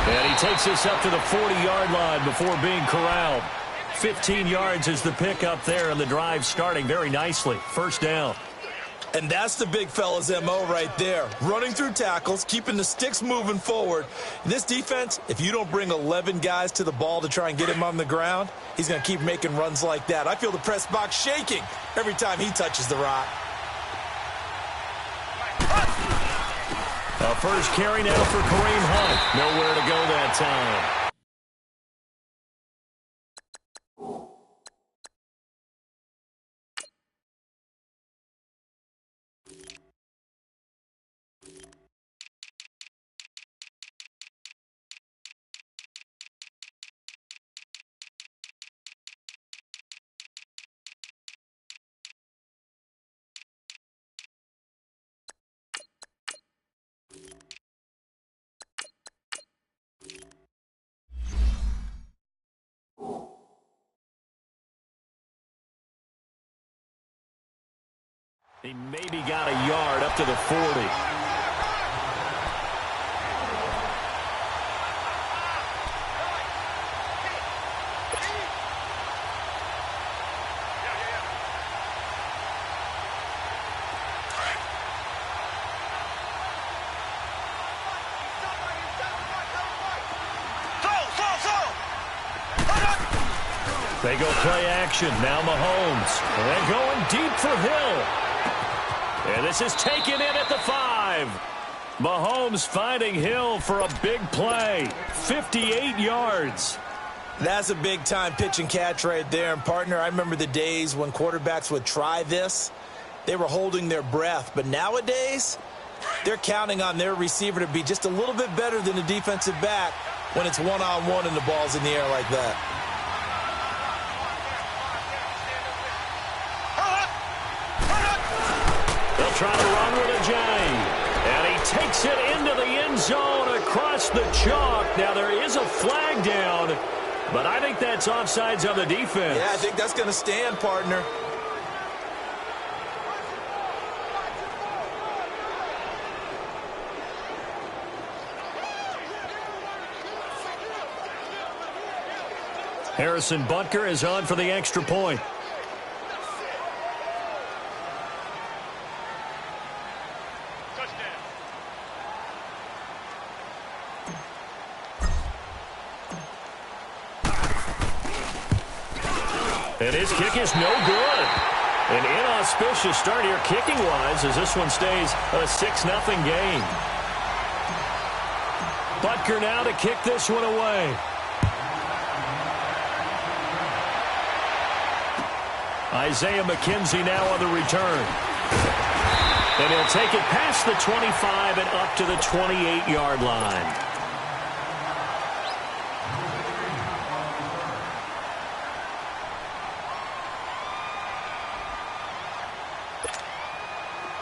And he takes this up to the 40-yard line before being corralled. 15 yards is the pickup there, and the drive starting very nicely. First down. And that's the big fella's MO right there. Running through tackles, keeping the sticks moving forward. This defense, if you don't bring 11 guys to the ball to try and get him on the ground, he's going to keep making runs like that. I feel the press box shaking every time he touches the rock. A first carry now for Kareem Hunt. Nowhere to go that time. He maybe got a yard up to the 40. They go play action. Now Mahomes. And going deep for Hill. And this is taken in at the 5. Mahomes finding Hill for a big play. 58 yards. That's a big-time pitch and catch right there. And, partner, I remember the days when quarterbacks would try this. They were holding their breath. But nowadays, they're counting on their receiver to be just a little bit better than the defensive back when it's one-on-one and the ball's in the air like that. Trying to run with a J. And he takes it into the end zone across the chalk. Now there is a flag down, but I think that's offsides on the defense. Yeah, I think that's going to stand, partner. Harrison Butker is on for the extra point. And his kick is no good. An inauspicious start here kicking-wise as this one stays a 6-0 game. Butker now to kick this one away. Isaiah McKenzie now on the return. And he'll take it past the 25 and up to the 28-yard line.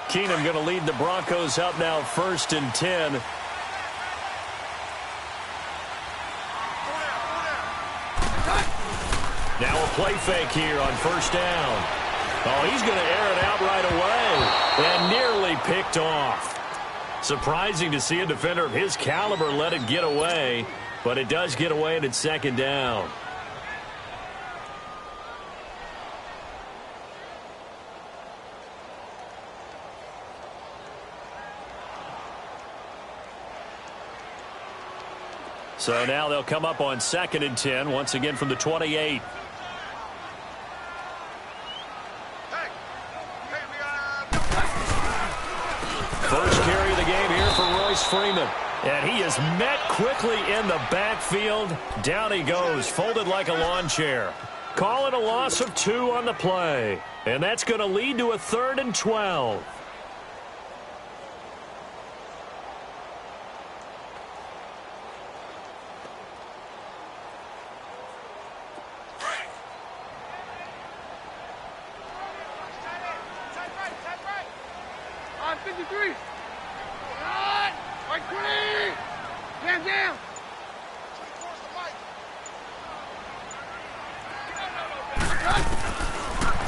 Keenum going to lead the Broncos up now 1st and 10. Now a play fake here on 1st down. Oh, he's going to air it out right away and nearly picked off. Surprising to see a defender of his caliber let it get away, but it does get away and it's 2nd down. So now they'll come up on 2nd and 10, once again from the 28. First carry of the game here for Royce Freeman. And he is met quickly in the backfield. Down he goes, folded like a lawn chair. Call it a loss of 2 on the play. And that's going to lead to a 3rd and 12.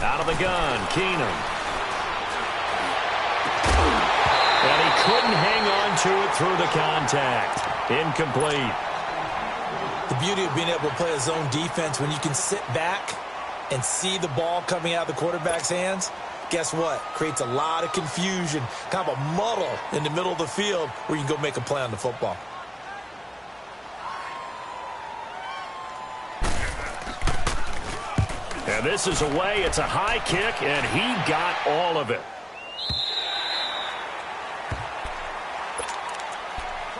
Out of the gun, Keenum. And he couldn't hang on to it through the contact. Incomplete. The beauty of being able to play a zone defense when you can sit back and see the ball coming out of the quarterback's hands, guess what? Creates a lot of confusion, kind of a muddle in the middle of the field where you can go make a play on the football. And this is away. It's a high kick, and he got all of it.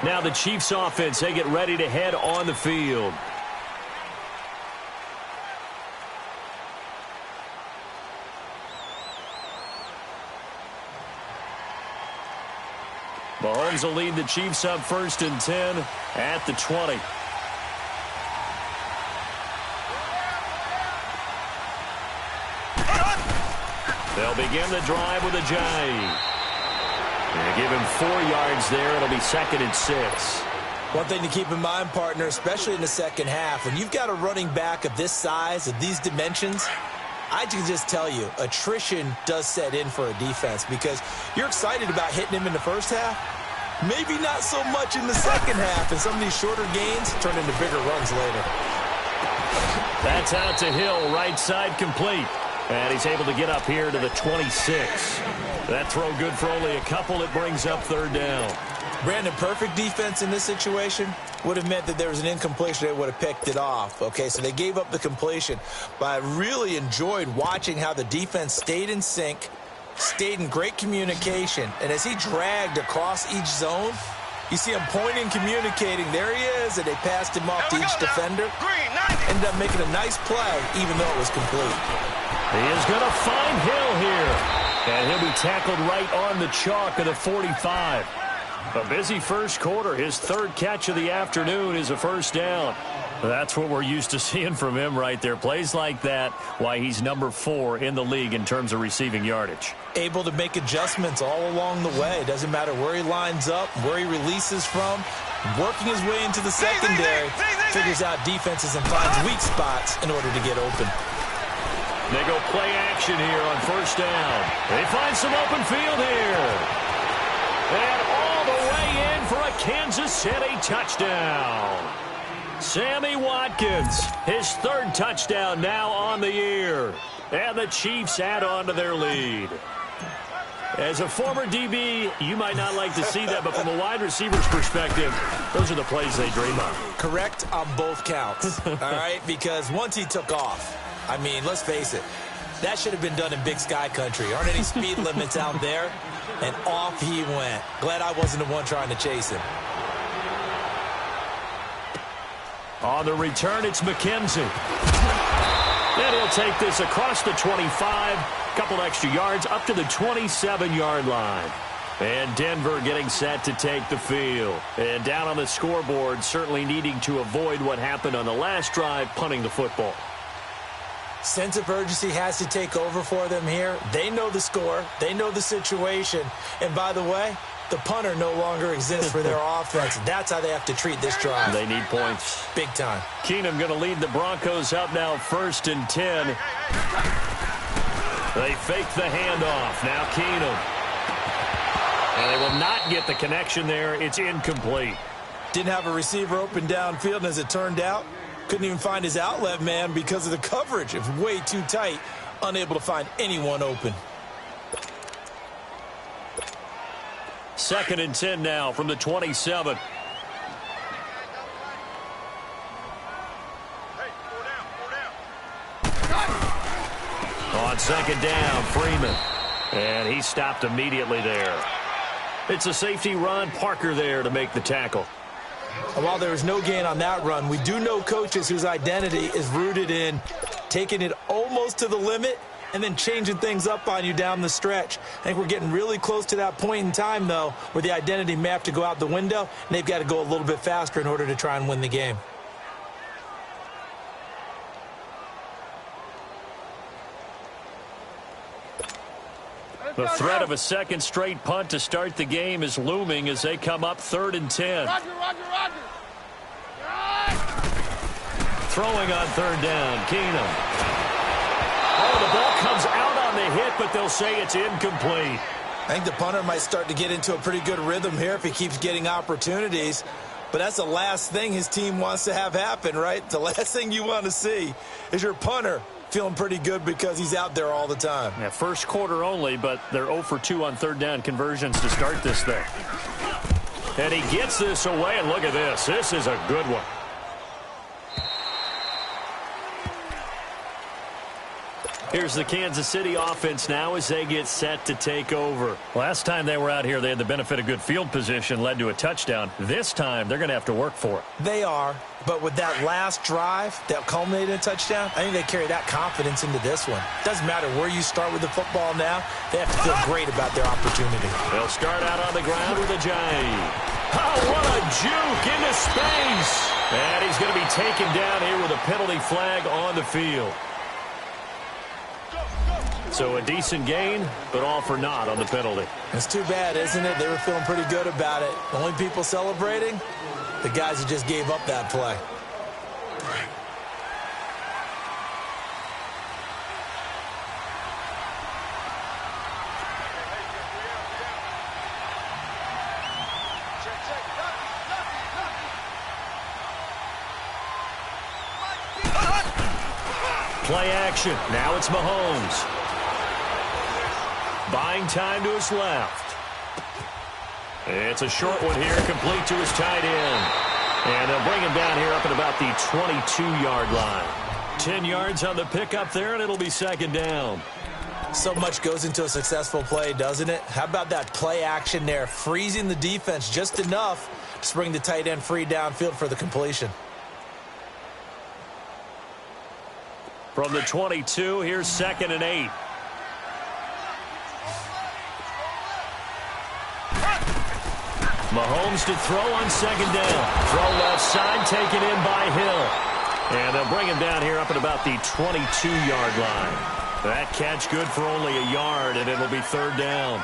Now the Chiefs offense, they get ready to head on the field. Mahomes will lead the Chiefs up 1st and 10 at the 20. They'll begin the drive with a J. They give him 4 yards there. It'll be 2nd and 6. One thing to keep in mind, partner, especially in the second half, when you've got a running back of this size, of these dimensions, I can just tell you, attrition does set in for a defense because you're excited about hitting him in the first half. Maybe not so much in the second half, and some of these shorter gains turn into bigger runs later. That's out to Hill, right side complete. And he's able to get up here to the 26. That throw good for only a couple. It brings up 3rd down. Brandon, perfect defense in this situation would have meant that there was an incompletion. They would have picked it off. Okay, so they gave up the completion. But I really enjoyed watching how the defense stayed in sync, stayed in great communication. And as he dragged across each zone, you see him pointing, communicating. There he is, and they passed him off to each defender. Ended up making a nice play, even though it was complete. He is going to find Hill here. And he'll be tackled right on the chalk of the 45. A busy first quarter. His 3rd catch of the afternoon is a 1st down. That's what we're used to seeing from him right there. Plays like that, why he's number 4 in the league in terms of receiving yardage. Able to make adjustments all along the way. Doesn't matter where he lines up, where he releases from. Working his way into the secondary. Figures out defenses and finds weak spots in order to get open. They go play action here on 1st down. They find some open field here. And all the way in for a Kansas City touchdown. Sammy Watkins, his 3rd touchdown now on the year. And the Chiefs add on to their lead. As a former DB, you might not like to see that, but from a wide receiver's perspective, those are the plays they dream of. Correct on both counts, all right? Because once he took off, I mean, let's face it, that should have been done in Big Sky Country. Aren't any speed limits out there? And off he went. Glad I wasn't the one trying to chase him. On the return, it's McKenzie. And he'll take this across the 25, couple extra yards up to the 27-yard line. And Denver getting set to take the field. And down on the scoreboard, certainly needing to avoid what happened on the last drive, punting the football. Sense of urgency has to take over for them here. They know the score. They know the situation. And by the way, the punter no longer exists for their offense. That's how they have to treat this drive. They need points. Big time. Keenum going to lead the Broncos up now 1st and 10. They fake the handoff. Now Keenum. And they will not get the connection there. It's incomplete. Didn't have a receiver open downfield, and as it turned out, couldn't even find his outlet man because of the coverage. It was way too tight, unable to find anyone open. 2nd and 10 now from the 27. On 2nd down, Freeman. And he stopped immediately there. It's a safety run. Parker there to make the tackle. And while there was no gain on that run, we do know coaches whose identity is rooted in taking it almost to the limit and then changing things up on you down the stretch. I think we're getting really close to that point in time, though, where the identity may have to go out the window, and they've got to go a little bit faster in order to try and win the game. The threat of a 2nd straight punt to start the game is looming as they come up 3rd and 10. Roger. Throwing on 3rd down, Keenum. Oh, the ball comes out on the hit, but they'll say it's incomplete. I think the punter might start to get into a pretty good rhythm here if he keeps getting opportunities. But that's the last thing his team wants to have happen, right? The last thing you want to see is your punter feeling pretty good because he's out there all the time. Yeah, first quarter only, but they're 0 for 2 on third down conversions to start this thing. And he gets this away, and look at this. This is a good one. Here's the Kansas City offense now as they get set to take over. Last time they were out here, they had the benefit of good field position, led to a touchdown. This time, they're going to have to work for it. They are, but with that last drive that culminated in a touchdown, I think they carry that confidence into this one. Doesn't matter where you start with the football now, they have to feel great about their opportunity. They'll start out on the ground with a jive. Oh, what a juke into space. And he's going to be taken down here with a penalty flag on the field. So a decent gain, but all for naught on the penalty. It's too bad, isn't it? They were feeling pretty good about it. The only people celebrating, the guys who just gave up that play. Play action. Now it's Mahomes. Buying time to his left. It's a short one here, complete to his tight end. And they'll bring him down here up at about the 22-yard line. 10 yards on the pickup there, and it'll be second down. So much goes into a successful play, doesn't it? How about that play action there, freezing the defense just enough to bring the tight end free downfield for the completion. From the 22, here's 2nd and 8. Mahomes to throw on second down. Throw left side, taken in by Hill. And they'll bring him down here up at about the 22-yard line. That catch good for only a yard, and it'll be third down.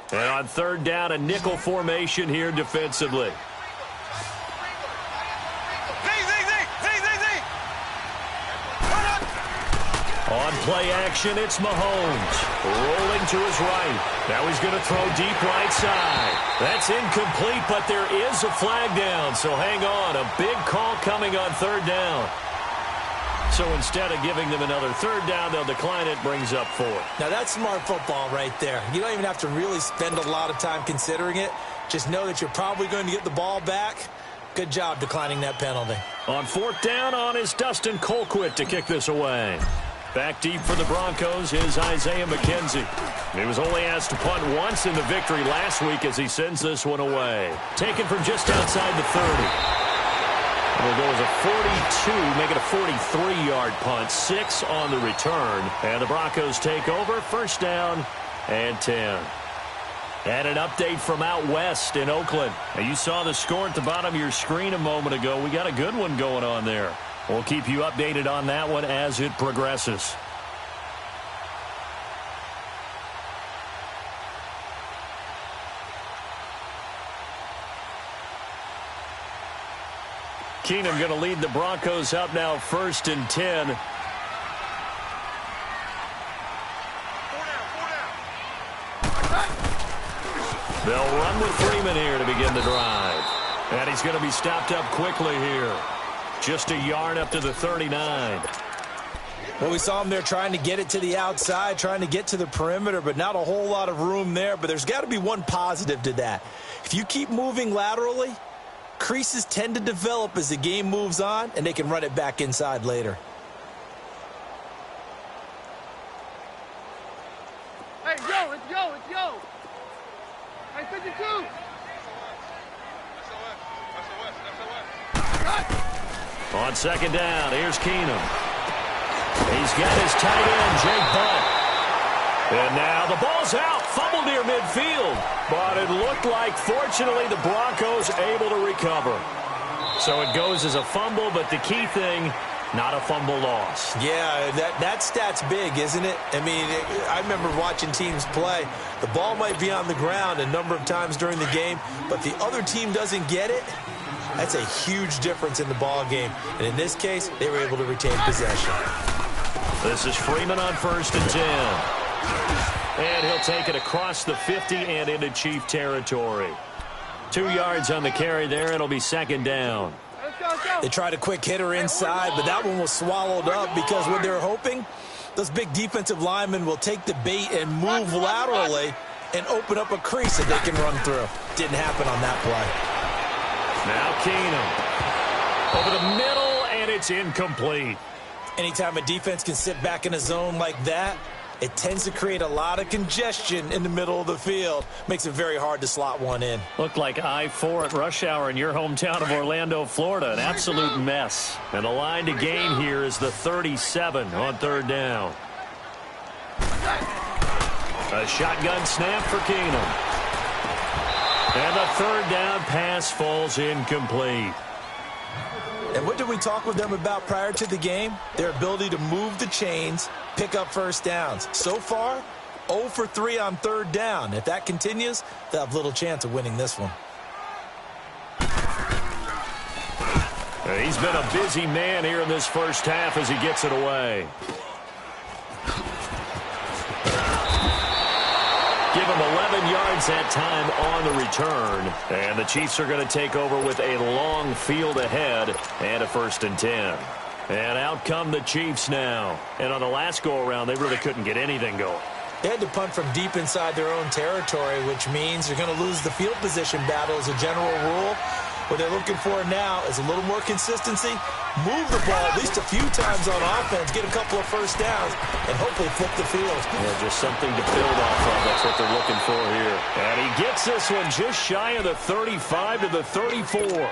And on third down, a nickel formation here defensively. On play action, it's Mahomes. Rolling to his right. Now he's going to throw deep right side. That's incomplete, but there is a flag down, so hang on. A big call coming on third down. So instead of giving them another third down, they'll decline it, brings up 4. Now that's smart football right there. You don't even have to really spend a lot of time considering it. Just know that you're probably going to get the ball back. Good job declining that penalty. On 4th down, on is Dustin Colquitt to kick this away. Back deep for the Broncos is Isaiah McKenzie. He was only asked to punt once in the victory last week as he sends this one away. Taken from just outside the 30. It'll go as a 42, make it a 43-yard punt, 6 on the return. And the Broncos take over, 1st down and 10. And an update from out west in Oakland. Now, you saw the score at the bottom of your screen a moment ago. We got a good one going on there. We'll keep you updated on that one as it progresses. Keenum going to lead the Broncos up now 1st and 10. They'll run with Freeman here to begin the drive. And he's going to be stopped up quickly here. Just a yard up to the 39. Well, we saw him there trying to get it to the outside, trying to get to the perimeter, but not a whole lot of room there. But there's got to be one positive to that. If you keep moving laterally, creases tend to develop as the game moves on, and they can run it back inside later. Hey, yo, it's yo, it's yo. Hey, 52. On 2nd down, here's Keenum. He's got his tight end, Jake Butt. And now the ball's out, fumbled near midfield. But it looked like, fortunately, the Broncos able to recover. So it goes as a fumble, but the key thing, not a fumble loss. Yeah, that stat's big, isn't it? I mean, I remember watching teams play. The ball might be on the ground a number of times during the game, but the other team doesn't get it. That's a huge difference in the ball game. And in this case, they were able to retain possession. This is Freeman on 1st and 10. And he'll take it across the 50 and into Chief territory. 2 yards on the carry there. It'll be 2nd down. They tried a quick hitter inside, but that one was swallowed up because what they're hoping, those big defensive linemen will take the bait and move laterally and open up a crease that they can run through. Didn't happen on that play. Now Keenum. Over the middle, and it's incomplete. Anytime a defense can sit back in a zone like that, it tends to create a lot of congestion in the middle of the field. Makes it very hard to slot one in. Looked like I-4 at rush hour in your hometown of Orlando, Florida. An absolute mess. And the line to gain here is the 37 on 3rd down. A shotgun snap for Keenum. And the 3rd down pass falls incomplete. And what did we talk with them about prior to the game? Their ability to move the chains, pick up first downs. So far, 0 for 3 on 3rd down. If that continues, they'll have little chance of winning this one. He's been a busy man here in this first half as he gets it away. Give him 11 yards that time on the return. And the Chiefs are going to take over with a long field ahead and a 1st and 10. And out come the Chiefs now. And on the last go-around, they really couldn't get anything going. They had to punt from deep inside their own territory, which means you're going to lose the field position battle as a general rule. What they're looking for now is a little more consistency, move the ball at least a few times on offense, get a couple of first downs, and hopefully flip the field. Yeah, just something to build off of. That's what they're looking for here. And he gets this one just shy of the 35 to the 34.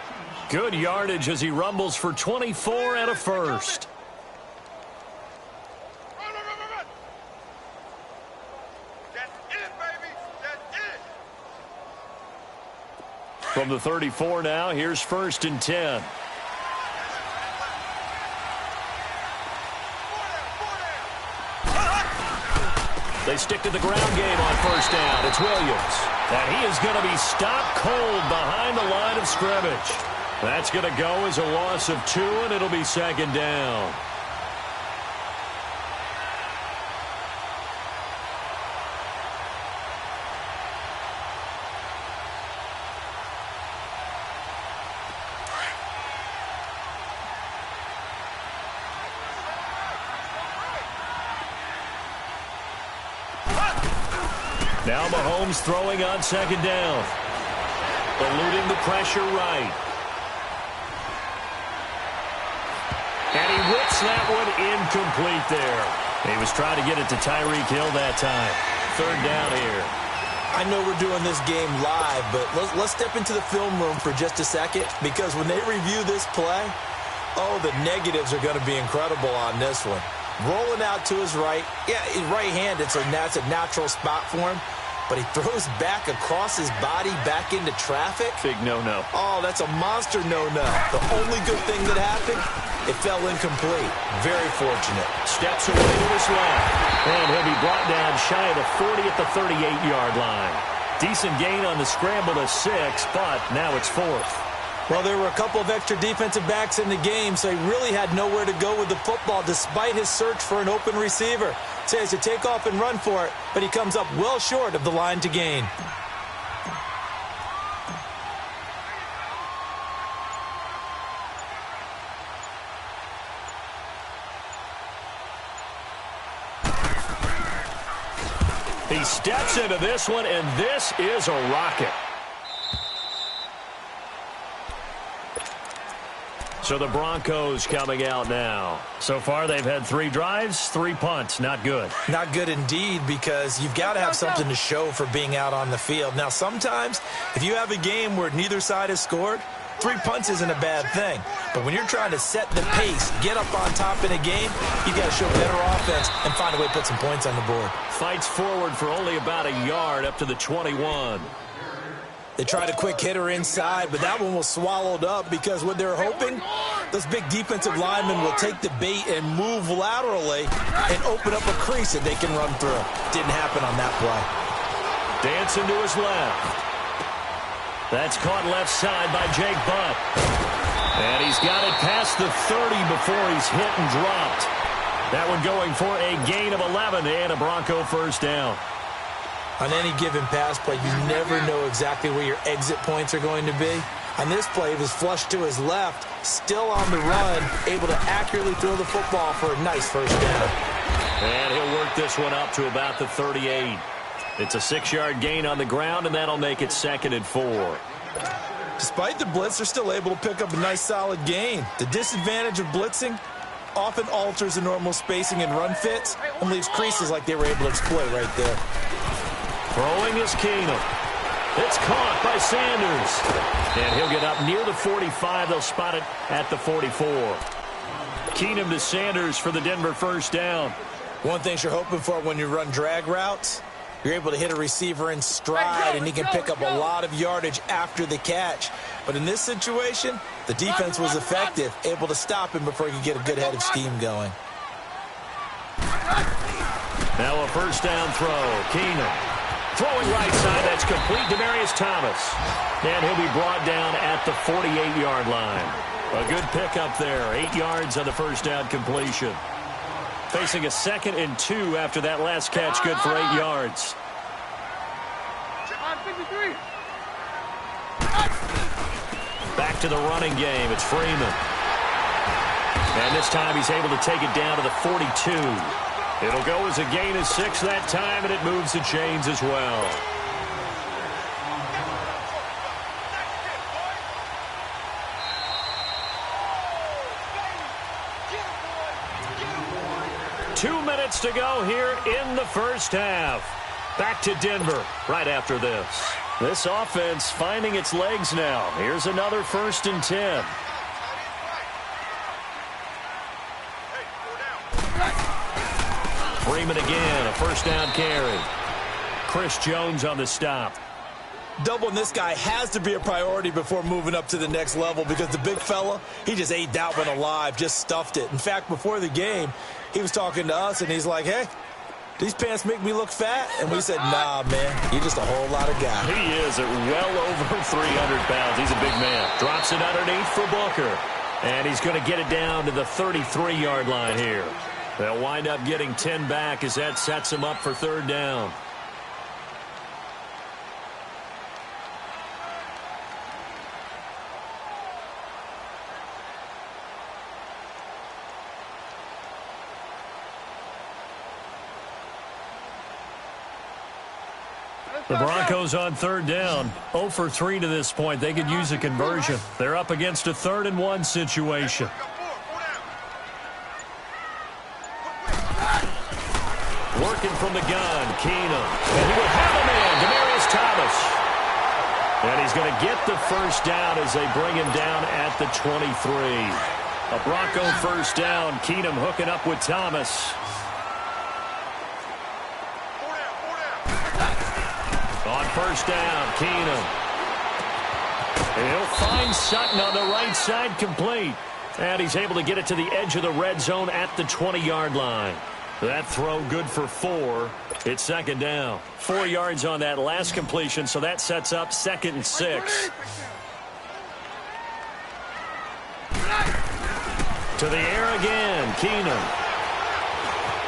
Good yardage as he rumbles for 24 and a first. From the 34 now, here's 1st and 10. They stick to the ground game on 1st down. It's Williams. And he is going to be stopped cold behind the line of scrimmage. That's going to go as a loss of 2, and it'll be 2nd down. Now Mahomes throwing on 2nd down. Eluding the pressure right. And he whips that one incomplete there. He was trying to get it to Tyreek Hill that time. 3rd down here. I know we're doing this game live, but let's step into the film room for just a second, because when they review this play, oh, the negatives are going to be incredible on this one. Rolling out to his right. Yeah, his right hand, that's a natural spot for him. But he throws back across his body back into traffic. Big no-no. Oh, that's a monster no-no. The only good thing that happened, it fell incomplete. Very fortunate. Steps away to his left. And he'll be brought down shy of the 40 at the 38-yard line. Decent gain on the scramble to 6, but now it's 4th. Well, there were a couple of extra defensive backs in the game, so he really had nowhere to go with the football despite his search for an open receiver. So he has to take off and run for it, but he comes up well short of the line to gain. He steps into this one, and this is a rocket. So the Broncos coming out now. So far, they've had 3 drives, 3 punts. Not good. Not good indeed, because you've got to have something to show for being out on the field. Now, sometimes, if you have a game where neither side has scored, 3 punts isn't a bad thing. But when you're trying to set the pace, get up on top in a game, you've got to show better offense and find a way to put some points on the board. Fights forward for only about a yard up to the 21. They tried a quick hitter inside, but that one was swallowed up because what they're hoping, Those big defensive linemen will take the bait and move laterally and open up a crease that they can run through. Didn't happen on that play. Dancing to his left. That's caught left side by Jake Butt. And he's got it past the 30 before he's hit and dropped. That one going for a gain of 11 and a Bronco first down. On any given pass play, you never know exactly where your exit points are going to be. On this play, it was flushed to his left, still on the run, able to accurately throw the football for a nice first down. And he'll work this one up to about the 38. It's a 6-yard gain on the ground, and that'll make it 2nd and 4. Despite the blitz, they're still able to pick up a nice solid gain. The disadvantage of blitzing often alters the normal spacing and run fits and leaves creases like they were able to exploit right there. Throwing is Keenum. It's caught by Sanders. And he'll get up near the 45. They'll spot it at the 44. Keenum to Sanders for the Denver first down. One thing you're hoping for when you run drag routes, you're able to hit a receiver in stride, and he can pick up a lot of yardage after the catch. But in this situation, the defense was effective, able to stop him before he could get a good head of steam going. Now a first down throw. Keenum. Throwing right side, that's complete to Demaryius Thomas. And he'll be brought down at the 48-yard line. A good pickup there, 8 yards on the first down completion. Facing a 2nd and 2 after that last catch, good for 8 yards. Back to the running game, it's Freeman. And this time he's able to take it down to the 42. It'll go as a gain of 6 that time, and it moves the chains as well. Two minutes to go here in the first half. Back to Denver right after this. This offense finding its legs now. Here's another 1st and 10. Freeman again, a first down carry. Chris Jones on the stop. Doubling this guy has to be a priority before moving up to the next level because the big fella, he just ate that one alive, just stuffed it. In fact, before the game, he was talking to us, and he's like, hey, these pants make me look fat? And we said, nah, man, you're just a whole lot of guy. He is at well over 300 pounds. He's a big man. Drops it underneath for Booker. And he's going to get it down to the 33-yard line here. They'll wind up getting 10 back as that sets them up for 3rd down. The Broncos on 3rd down. 0 for 3 to this point. They could use a conversion. They're up against a 3rd and 1 situation. Working from the gun, Keenum. And he will have a man, Demaryius Thomas. And he's going to get the first down as they bring him down at the 23. A Bronco first down. Keenum hooking up with Thomas. On first down, Keenum. And he'll find Sutton on the right side, complete. And he's able to get it to the edge of the red zone at the 20-yard line. That throw good for 4. It's 2nd down. 4 yards on that last completion, so that sets up 2nd and 6. To the air again, Keenum.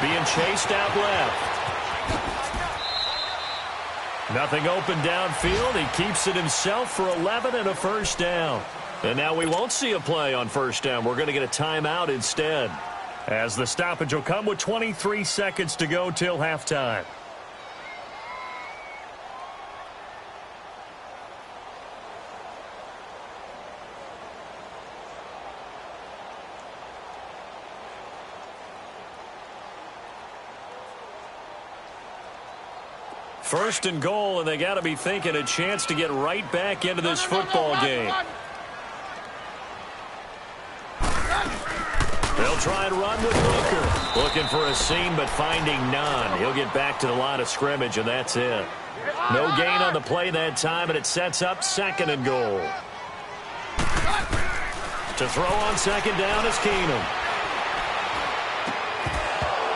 Being chased out left. Nothing open downfield. He keeps it himself for 11 and a first down. And now we won't see a play on first down. We're going to get a timeout instead, as the stoppage will come with 23 seconds to go till halftime. First and goal, and they got to be thinking a chance to get right back into this football game. They'll try and run with Booker. Looking for a seam, but finding none. He'll get back to the line of scrimmage, and that's it. No gain on the play that time, and it sets up 2nd and goal. To throw on second down is Keenum.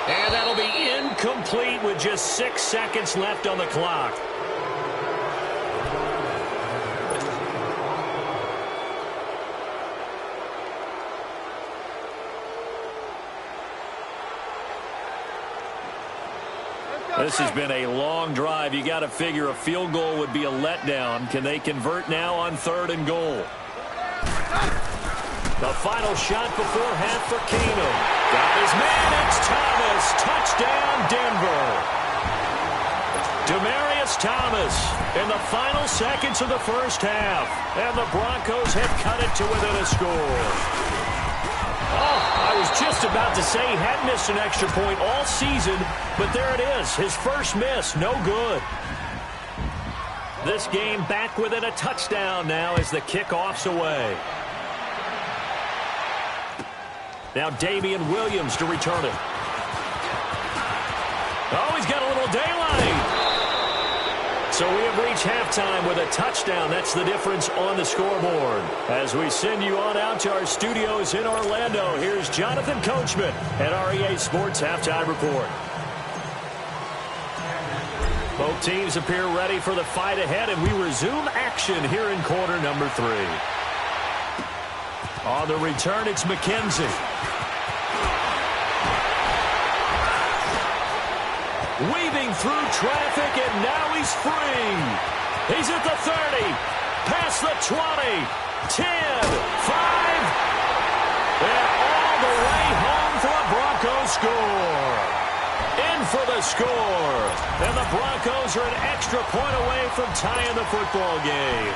And that'll be incomplete with just 6 seconds left on the clock. This has been a long drive. You got to figure a field goal would be a letdown. Can they convert now on 3rd and goal? The final shot before half for Keenum. Got his man. It's Thomas. Touchdown, Denver. Demaryius Thomas in the final seconds of the first half. And the Broncos have cut it to within a score. Oh, I was just about to say he hadn't missed an extra point all season, but there it is. His first miss, no good. This game back within a touchdown now as the kickoff's away. Now Damian Williams to return it. Oh, he's got a little daylight. So we have reached halftime with a touchdown. That's the difference on the scoreboard. As we send you on out to our studios in Orlando, here's Jonathan Coachman at REA Sports Halftime Report. Both teams appear ready for the fight ahead, and we resume action here in quarter number 3. On the return, it's McKenzie. Weaving through traffic, and now he's free. He's at the 30, past the 20, 10, 5, and all the way home for a Broncos score. In for the score. And the Broncos are an extra point away from tying the football game.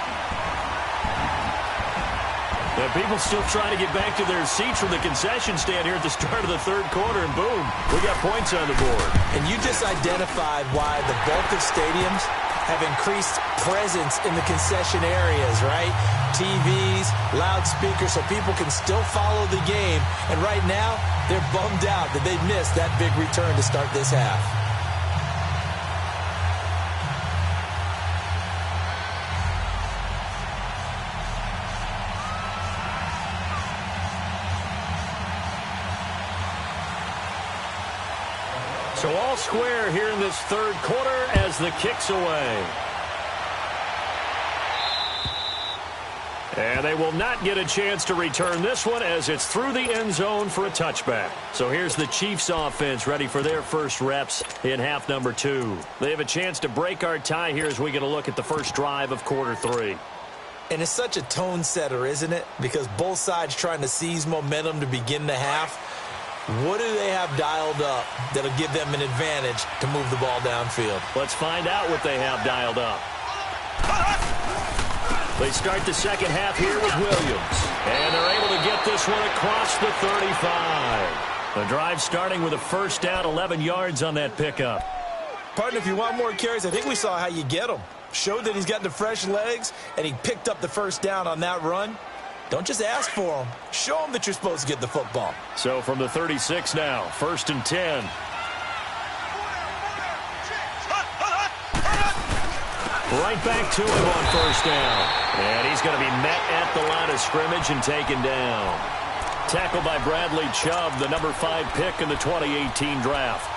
And people still trying to get back to their seats from the concession stand here at the start of the 3rd quarter, and boom, we got points on the board. And you just identified why the bulk of stadiums have increased presence in the concession areas, right? TVs, loudspeakers, so people can still follow the game. And right now, they're bummed out that they missed that big return to start this half. So all square here in this 3rd quarter as the kick's away. And they will not get a chance to return this one as it's through the end zone for a touchback. So here's the Chiefs offense ready for their first reps in half number 2. They have a chance to break our tie here as we get a look at the first drive of quarter 3. And it's such a tone setter, isn't it? Because both sides trying to seize momentum to begin the half. What do they have dialed up that'll give them an advantage to move the ball downfield? Let's find out what they have dialed up. They start the second half here with Williams. And they're able to get this one across the 35. The drive starting with a first down, 11 yards on that pickup. Partner, if you want more carries, I think we saw how you get them. Showed that he's got the fresh legs, and he picked up the first down on that run. Don't just ask for them. Show them that you're supposed to get the football. So from the 36 now, 1st and 10. Right back to him on first down. And he's going to be met at the line of scrimmage and taken down. Tackled by Bradley Chubb, the number 5 pick in the 2018 draft.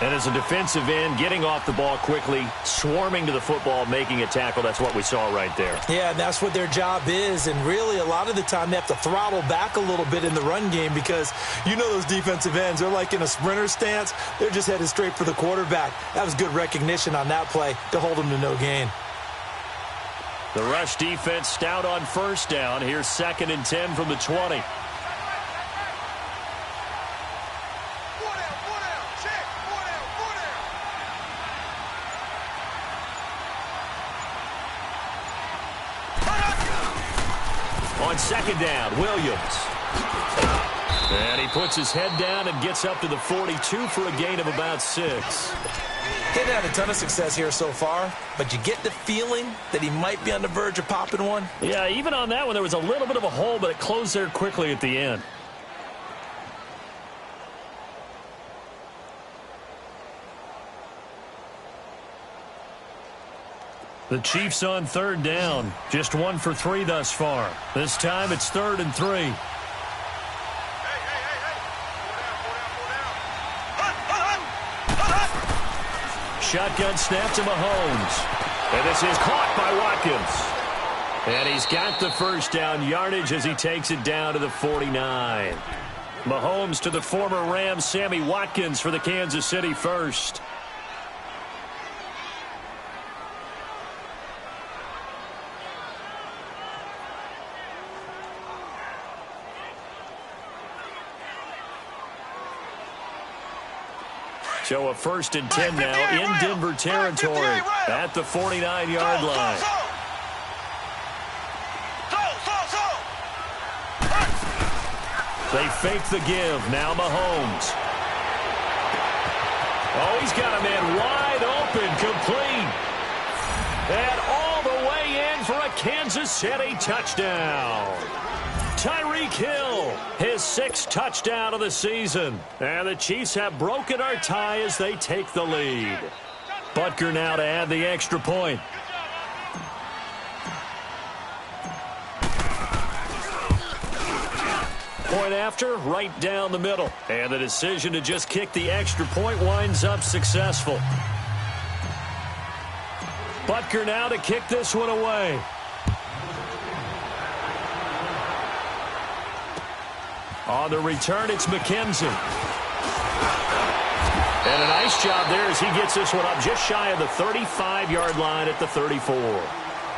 And as a defensive end, getting off the ball quickly, swarming to the football, making a tackle. That's what we saw right there. Yeah, and that's what their job is. And really, a lot of the time, they have to throttle back a little bit in the run game because you know those defensive ends, they're like in a sprinter stance. They're just headed straight for the quarterback. That was good recognition on that play to hold them to no gain. The rush defense stout on first down. Here's 2nd and 10 from the 20. On second down, Williams. And he puts his head down and gets up to the 42 for a gain of about 6. Didn't have a ton of success here so far, but you get the feeling that he might be on the verge of popping one. Yeah, even on that one, there was a little bit of a hole, but it closed there quickly at the end. The Chiefs on third down. Just 1 for 3 thus far. This time it's 3rd and 3. Shotgun snap to Mahomes. And this is caught by Watkins. And he's got the first down yardage as he takes it down to the 49. Mahomes to the former Rams, Sammy Watkins for the Kansas City first. So a 1st and 10 now in Denver territory at the 49-yard line. They fake the give. Now Mahomes. Oh, he's got a man wide open, complete. And all the way in for a Kansas City touchdown. Tyreek Hill, his 6th touchdown of the season. And the Chiefs have broken our tie as they take the lead. Butker now to add the extra point. Point after, right down the middle. And the decision to just kick the extra point winds up successful. Butker now to kick this one away. On the return, it's McKenzie. And a nice job there as he gets this one up just shy of the 35-yard line at the 34.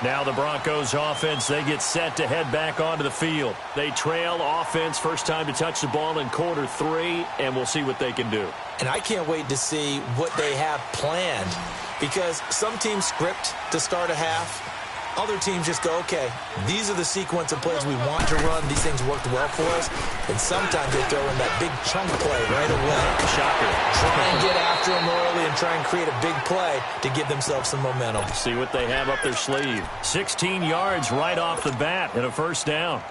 Now the Broncos offense, they get set to head back onto the field. They trail offense, first time to touch the ball in quarter 3, and we'll see what they can do. And I can't wait to see what they have planned, because some teams script to start a half. Other teams just go, okay, these are the sequence of plays we want to run. These things worked well for us. And sometimes they throw in that big chunk play right away. Shocker. Try and get after them early and try and create a big play to give themselves some momentum. See what they have up their sleeve. 16 yards right off the bat and a first down.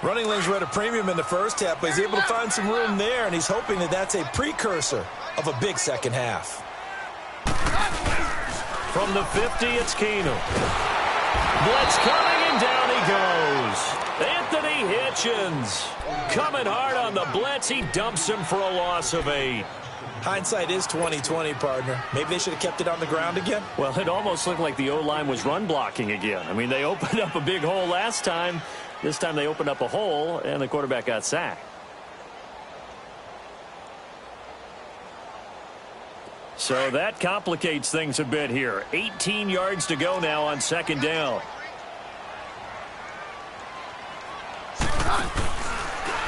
Running lanes were at a premium in the first half, but he's able to find some room there, and he's hoping that that's a precursor of a big second half. From the 50, it's Keenum. Blitz coming, and down he goes. Anthony Hitchens coming hard on the blitz. He dumps him for a loss of 8. Hindsight is 20/20, partner. Maybe they should have kept it on the ground again. Well, it almost looked like the O-line was run blocking again. I mean, they opened up a big hole last time. This time they opened up a hole, and the quarterback got sacked. So that complicates things a bit here. 18 yards to go now on second down.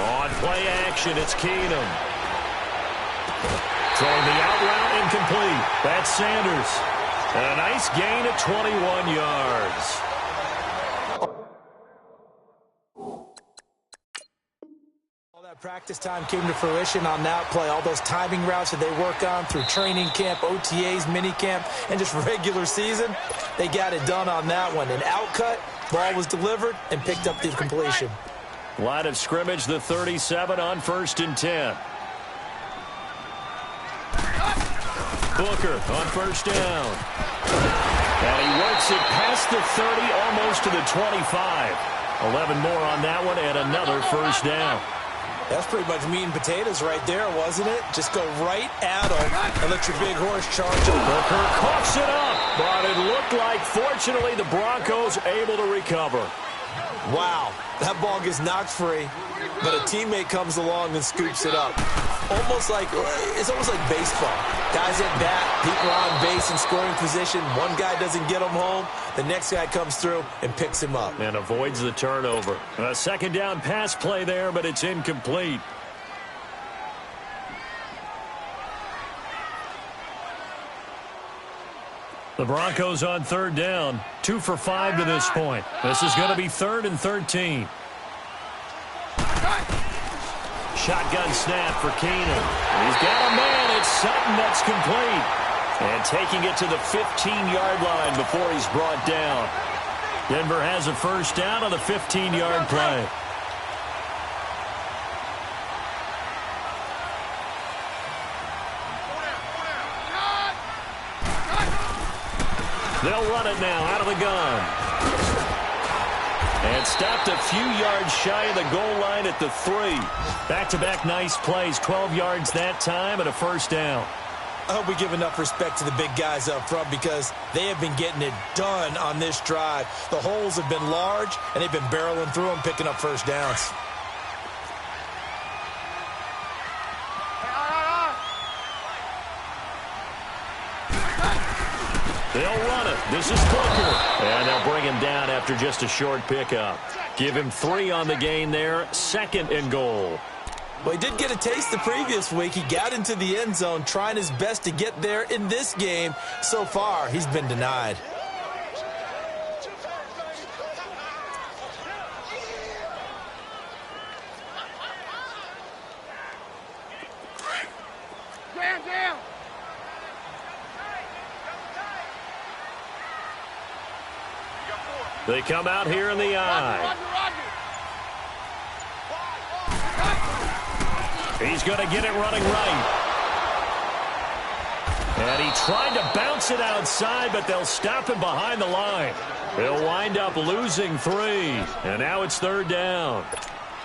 On play action, it's Keenum. Throwing the out route incomplete. That's Sanders. And a nice gain at 21 yards. Practice time came to fruition on that play. All those timing routes that they work on through training camp, OTAs, minicamp, and just regular season, they got it done on that one. An outcut, ball was delivered, and picked up the completion. Line of scrimmage, the 37 on 1st and 10. Booker on first down. And he works it past the 30, almost to the 25. 11 more on that one, and another first down. That's pretty much meat and potatoes right there, wasn't it? Just go right at them and let your big horse charge them. Booker coughs it up, but it looked like, fortunately, the Broncos able to recover. Wow, that ball gets knocked free, but a teammate comes along and scoops it up. It's almost like baseball. Guys at bat, people are on base in scoring position. One guy doesn't get him home. The next guy comes through and picks him up. And avoids the turnover. A second down pass play there, but it's incomplete. The Broncos on third down. 2 for 5 to this point. This is going to be 3rd and 13. Shotgun snap for Keenum. He's got a man. It's Sutton that's complete. And taking it to the 15-yard line before he's brought down. Denver has a first down on the 15-yard play. They'll run it now out of the gun. And stopped a few yards shy of the goal line at the 3. Back-to-back nice plays, 12 yards that time and a first down. I hope we give enough respect to the big guys up front because they have been getting it done on this drive. The holes have been large, and they've been barreling through them, picking up first downs. They'll run it. This is Booker. And they'll bring him down after just a short pickup. Give him 3 on the gain there. 2nd and goal. Well, he did get a taste the previous week. He got into the end zone trying his best to get there in this game. So far, he's been denied. Jam. They come out here in the eye. He's going to get it running right. And he tried to bounce it outside, but they'll stop him behind the line. They'll wind up losing 3. And now it's 3rd down.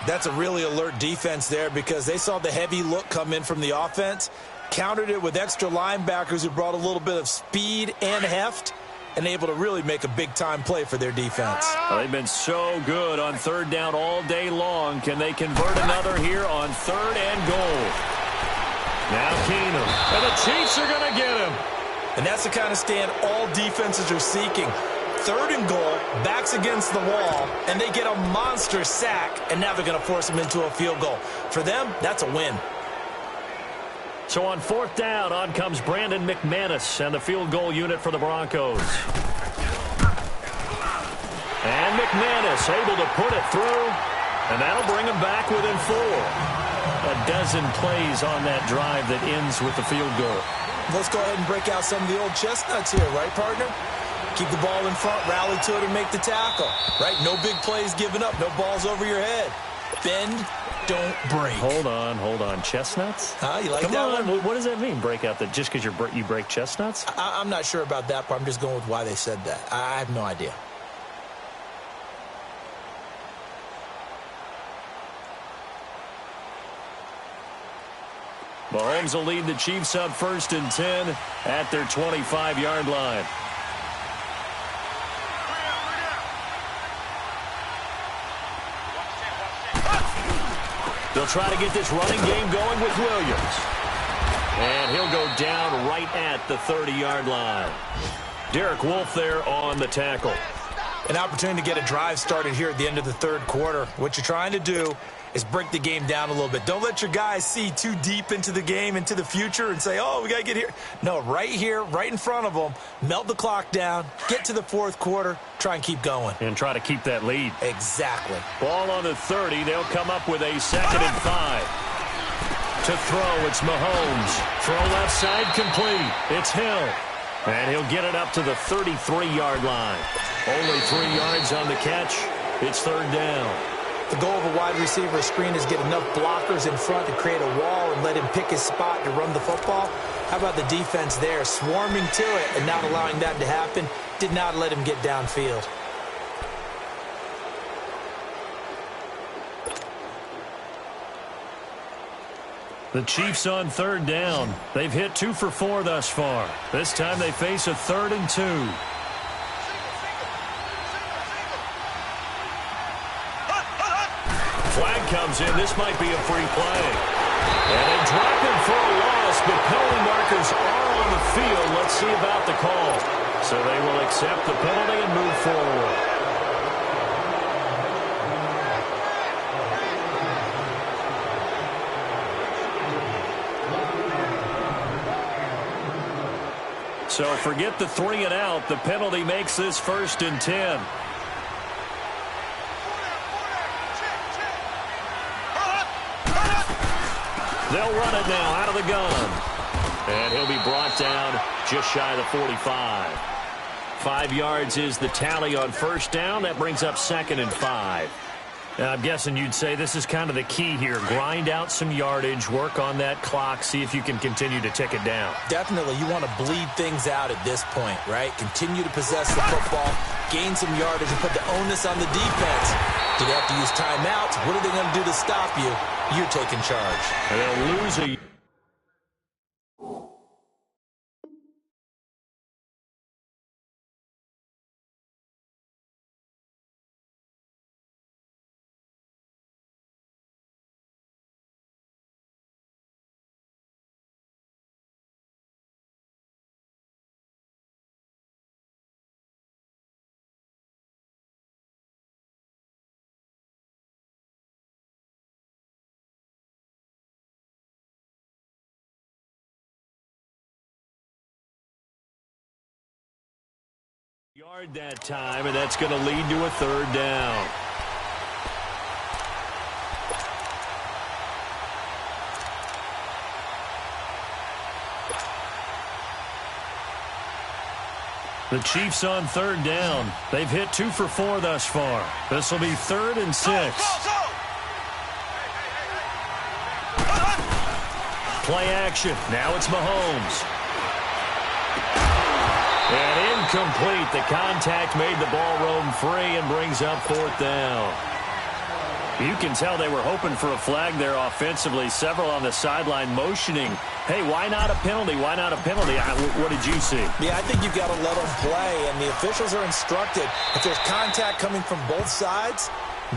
That's a really alert defense there because they saw the heavy look come in from the offense, countered it with extra linebackers who brought a little bit of speed and heft, and able to really make a big-time play for their defense. Well, they've been so good on 3rd down all day long. Can they convert another here on 3rd and goal? Now Keenum. And the Chiefs are going to get him. And that's the kind of stand all defenses are seeking. 3rd and goal, backs against the wall, and they get a monster sack, and now they're going to force them into a field goal. For them, that's a win. So on 4th down, on comes Brandon McManus and the field goal unit for the Broncos. And McManus able to put it through, and that'll bring him back within 4. A dozen plays on that drive that ends with the field goal. Let's go ahead and break out some of the old chestnuts here, right, partner? Keep the ball in front, rally to it, and make the tackle, right? No big plays given up, no balls over your head. Bend, don't break. Hold on. Chestnuts? You like Come that on. one? What does that mean, break out? That just because you break chestnuts? I'm not sure about that part. I'm just going with why they said that. I have no idea. Mahomes will lead the Chiefs up 1st and 10 at their 25-yard line. They'll try to get this running game going with Williams. And he'll go down right at the 30-yard line. Derek Wolfe there on the tackle. An opportunity to get a drive started here at the end of the 3rd quarter. What you're trying to do is break the game down a little bit. Don't let your guys see too deep into the game, into the future, and say, oh, we got to get here. No, right here, right in front of them, melt the clock down, get to the 4th quarter, try and keep going. And try to keep that lead. Exactly. Ball on the 30. They'll come up with a 2nd and 5. To throw, it's Mahomes. Throw left side complete. It's Hill. And he'll get it up to the 33-yard line. Only 3 yards on the catch. It's 3rd down. The goal of a wide receiver screen is get enough blockers in front to create a wall and let him pick his spot to run the football. How about the defense there, swarming to it and not allowing that to happen? Did not let him get downfield. The Chiefs on 3rd down. They've hit 2 for 4 thus far. This time they face a 3rd and 2. Flag comes in. This might be a free play. And they drop him for a loss, but penalty markers are on the field. Let's see about the call. So they will accept the penalty and move forward. So forget the 3 and out. The penalty makes this 1st and 10. They'll run it now out of the gun. And he'll be brought down just shy of the 45. 5 yards is the tally on 1st down. That brings up 2nd and 5. I'm guessing you'd say this is kind of the key here. Grind out some yardage, work on that clock, see if you can continue to tick it down. Definitely. You want to bleed things out at this point, right? Continue to possess the football, gain some yardage, and put the onus on the defense. Do they have to use timeouts? What are they going to do to stop you? You're taking charge. And they'll lose a... yard that time, and that's going to lead to a third down. The Chiefs on third down. They've hit 2 for 4 thus far. This will be 3rd and 6. Play action. Now it's Mahomes. And incomplete. The contact made the ball roam free and brings up 4th down. You can tell they were hoping for a flag there offensively. Several on the sideline motioning, hey, why not a penalty? Why not a penalty? What did you see? Yeah, I think you've got to let them play, and the officials are instructed. If there's contact coming from both sides,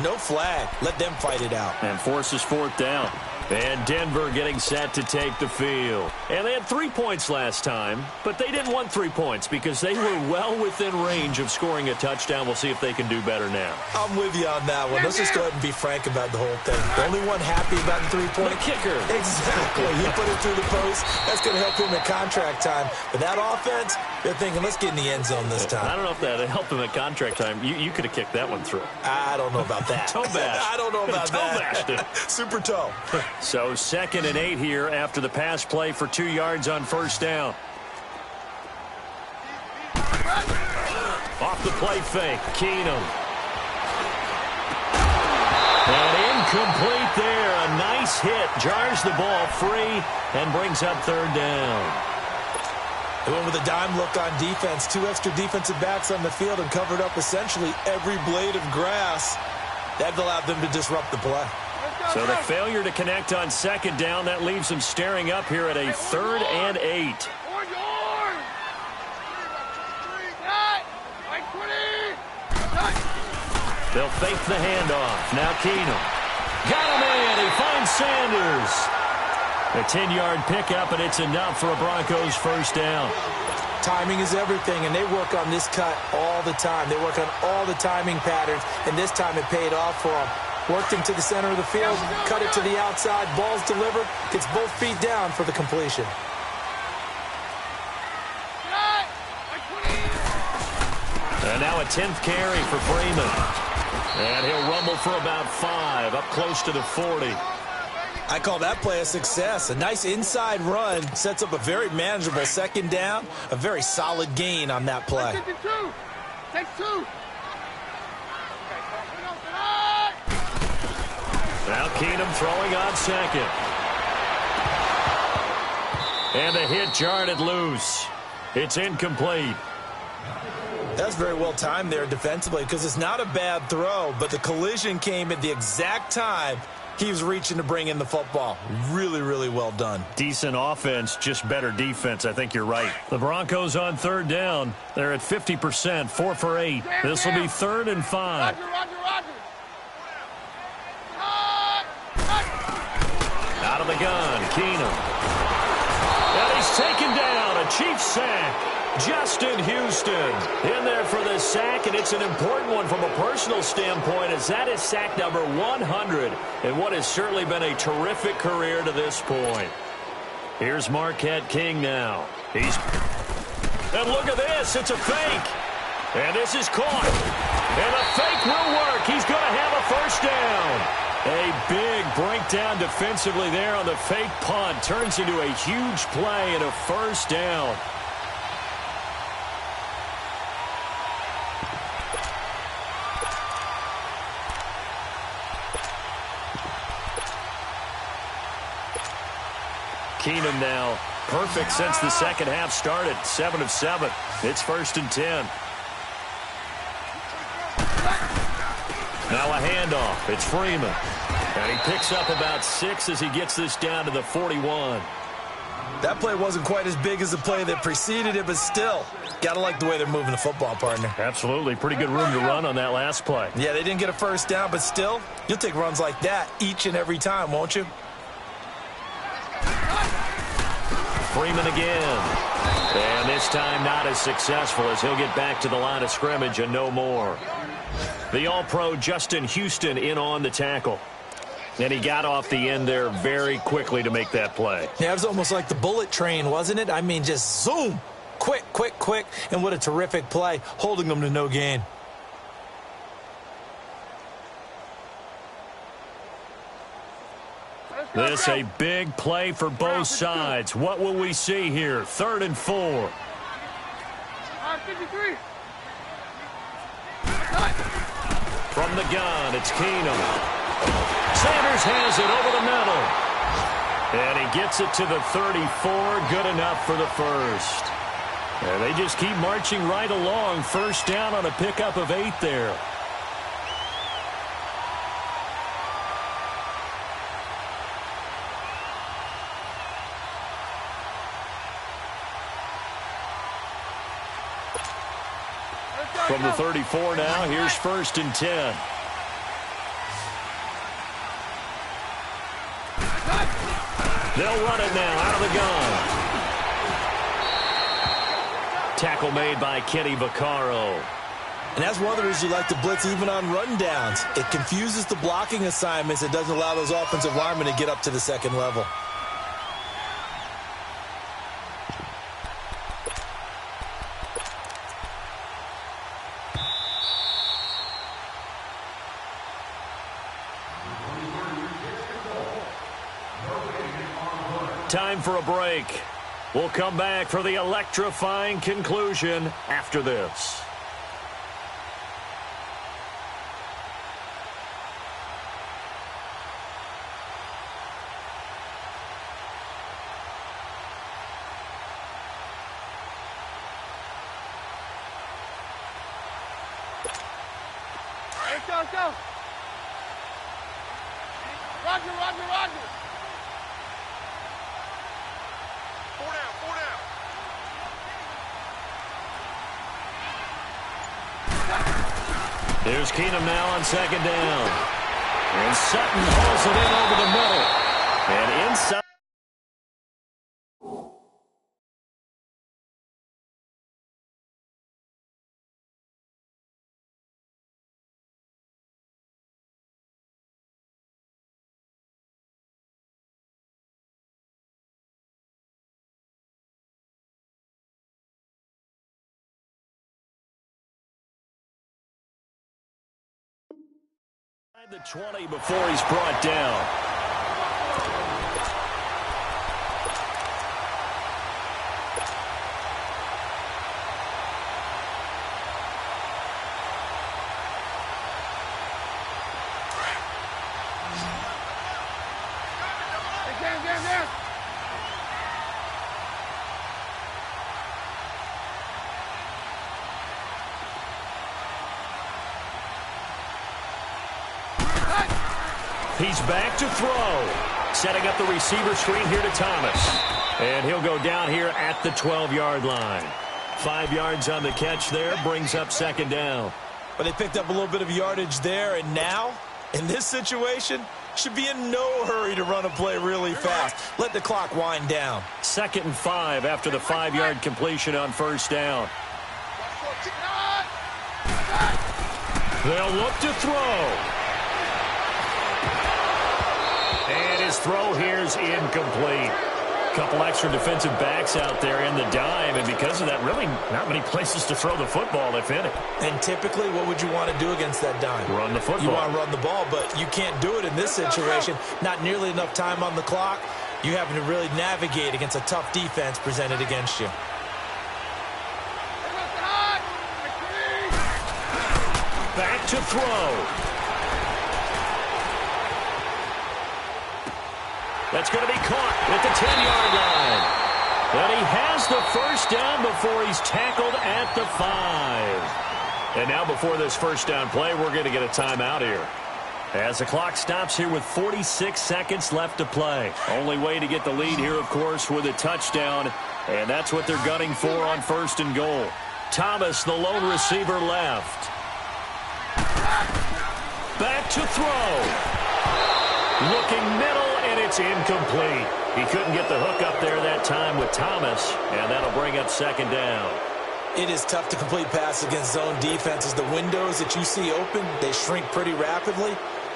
no flag. Let them fight it out. And forces 4th down. And Denver getting set to take the field. And they had 3 points last time, but they didn't want 3 points because they were well within range of scoring a touchdown. We'll see if they can do better now. I'm with you on that one. Let's just go ahead and be frank about the whole thing. The only one happy about the 3-point? The kicker. Exactly. He put it through the post. That's going to help him at contract time. But that offense, they're thinking, let's get in the end zone this time. I don't know if that helped him at contract time. You could have kicked that one through. I don't know about that. Toe bash. I don't know about toe that. Bashed it. Super toe. So 2nd and 8 here after the pass play for 2 yards on 1st down. Off the play fake, Keenum. And incomplete there. A nice hit. Jars the ball free and brings up 3rd down. They went with a dime look on defense. 2 extra defensive backs on the field and covered up essentially every blade of grass. That allowed them to disrupt the play. So the failure to connect on 2nd down, that leaves them staring up here at a 3rd and 8. They'll fake the handoff. Now Keenum. Got him in. He finds Sanders. A 10-yard pickup, and it's enough for a Broncos 1st down. Timing is everything, and they work on this cut all the time. They work on all the timing patterns, and this time it paid off for them. Worked him to the center of the field, cut it to the outside, ball's delivered, gets both feet down for the completion. And now a 10th carry for Freeman. And he'll rumble for about 5, up close to the 40. I call that play a success. A nice inside run sets up a very manageable 2nd down, a very solid gain on that play. Take 2. Now Keenum throwing on 2nd. And the hit jarred it loose. It's incomplete. That's very well timed there defensively because it's not a bad throw, but the collision came at the exact time he was reaching to bring in the football. Really, really well done. Decent offense, just better defense. I think you're right. The Broncos on 3rd down. They're at 50%, 4 for 8. This will be 3rd and 5. Roger. Out of the gun, Keenum. And he's taken down. A Chiefs sack. Justin Houston in there for the sack, and it's an important one from a personal standpoint as that is sack number 100 in what has certainly been a terrific career to this point. Here's Marquette King now. And look at this. It's a fake. And this is caught. And the fake will work. He's going to have a 1st down. A big breakdown defensively there on the fake punt. Turns into a huge play and a 1st down. Keenum now perfect since the second half started. 7 of 7. It's 1st and 10. Now a handoff. It's Freeman. And he picks up about 6 as he gets this down to the 41. That play wasn't quite as big as the play that preceded it, but still, got to like the way they're moving the football, partner. Absolutely. Pretty good room to run on that last play. Yeah, they didn't get a first down, but still, you'll take runs like that each and every time, won't you? Freeman again. And this time not as successful as he'll get back to the line of scrimmage and no more. The All-Pro Justin Houston in on the tackle. And he got off the end there very quickly to make that play. Yeah, it was almost like the bullet train, wasn't it? I mean, just zoom. Quick, quick, quick. And what a terrific play, holding them to no gain. This a big play for both sides. What will we see here? 3rd and 4. 53. From the gun, it's Keenum. Sanders has it over the middle. And he gets it to the 34. Good enough for the first. And they just keep marching right along. First down on a pickup of 8 there. From the 34 now, here's 1st and 10. They'll run it now out of the gun. Tackle made by Kenny Vaccaro. And that's one of the reasons you like to blitz even on rundowns. It confuses the blocking assignments. It doesn't allow those offensive linemen to get up to the second level. Time for a break. We'll come back for the electrifying conclusion after this. Let's go. Roger. Four down. There's Keenum now on 2nd down. And Sutton hauls it in over the middle. And inside. The 20 before he's brought down. Down. He's back to throw. Setting up the receiver screen here to Thomas. And he'll go down here at the 12-yard line. 5 yards on the catch there, brings up 2nd down. But they picked up a little bit of yardage there, and now, in this situation, should be in no hurry to run a play really fast. Let the clock wind down. 2nd and 5 after the 5-yard completion on 1st down. They'll look to throw. And his throw here's incomplete. Couple extra defensive backs out there in the dime, and because of that, really not many places to throw the football, if any. And typically, what would you want to do against that dime? Run the football. You want to run the ball, but you can't do it in this situation. Not nearly enough time on the clock. You having to really navigate against a tough defense presented against you. Back to throw. That's going to be caught at the 10-yard line. And he has the first down before he's tackled at the 5. And now before this first down play, we're going to get a timeout here, as the clock stops here with 46 seconds left to play. Only way to get the lead here, of course, with a touchdown, and that's what they're gunning for on 1st and goal. Thomas, the lone receiver, left. Back to throw. Looking middle, and it's incomplete. He couldn't get the hook up there that time with Thomas, and that'll bring up 2nd down. It is tough to complete pass against zone defenses. The windows that you see open, they shrink pretty rapidly.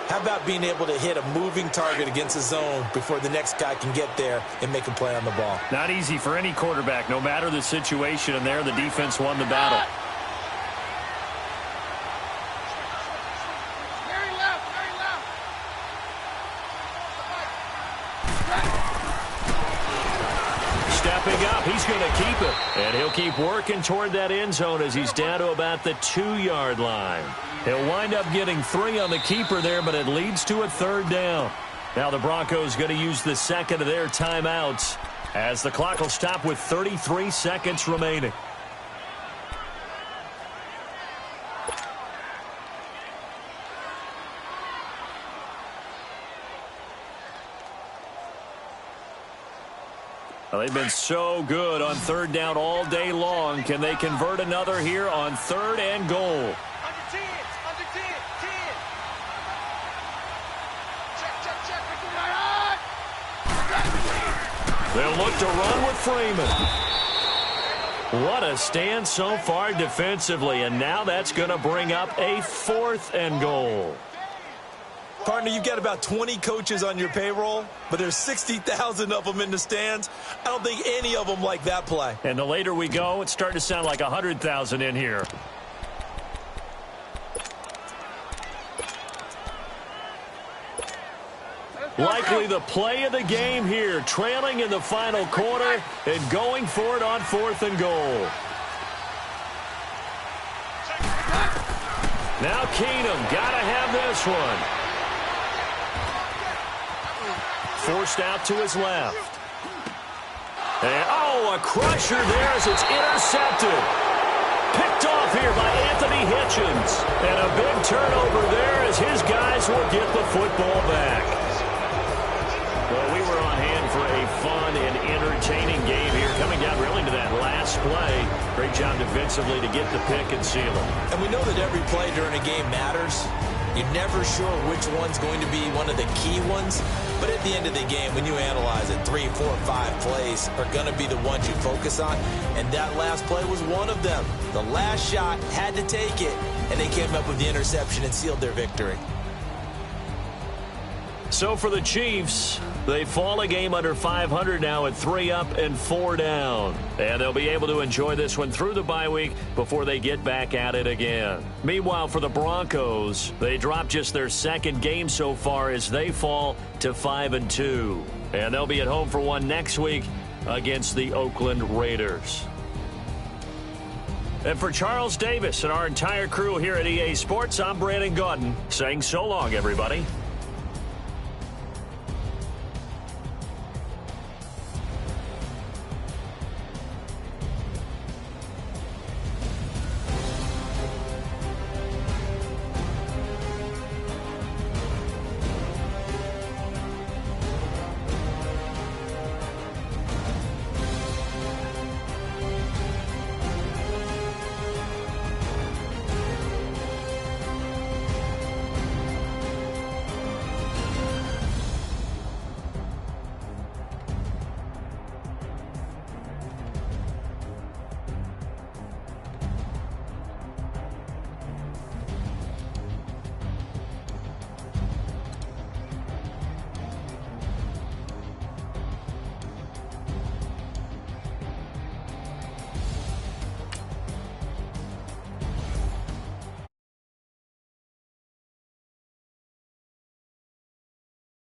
How about being able to hit a moving target against a zone before the next guy can get there and make a play on the ball? Not easy for any quarterback, no matter the situation, and there the defense won the battle. Stepping up, he's going to keep it. And he'll keep working toward that end zone as he's down to about the 2-yard line. He'll wind up getting 3 on the keeper there, but it leads to a 3rd down. Now the Broncos going to use the second of their timeouts, as the clock will stop with 33 seconds remaining. Well, they've been so good on 3rd down all day long. Can they convert another here on 3rd and goal? They'll look to run with Freeman. What a stand so far defensively, and now that's going to bring up a 4th and goal. Partner, you've got about 20 coaches on your payroll, but there's 60,000 of them in the stands. I don't think any of them like that play. And the later we go, it's starting to sound like 100,000 in here. Likely the play of the game here, trailing in the final quarter and going for it on 4th and goal. Now Keenum, got to have this one. Forced out to his left. And, a crusher there as it's intercepted. Picked off here by Anthony Hitchens. And a big turnover there as his guys will get the football back. Well, we were on hand for a fun and entertaining game here, coming down really to that last play. Great job defensively to get the pick and seal it. And we know that every play during a game matters. You're never sure which one's going to be one of the key ones. But at the end of the game, when you analyze it, 3, 4, 5 plays are going to be the ones you focus on. And that last play was one of them. The last shot had to take it, and they came up with the interception and sealed their victory. So for the Chiefs, they fall a game under 500 now at 3 up and 4 down. And they'll be able to enjoy this one through the bye week before they get back at it again. Meanwhile, for the Broncos, they dropped just their 2nd game so far as they fall to 5-2. And they'll be at home for one next week against the Oakland Raiders. And for Charles Davis and our entire crew here at EA Sports, I'm Brandon Gaudin saying so long, everybody.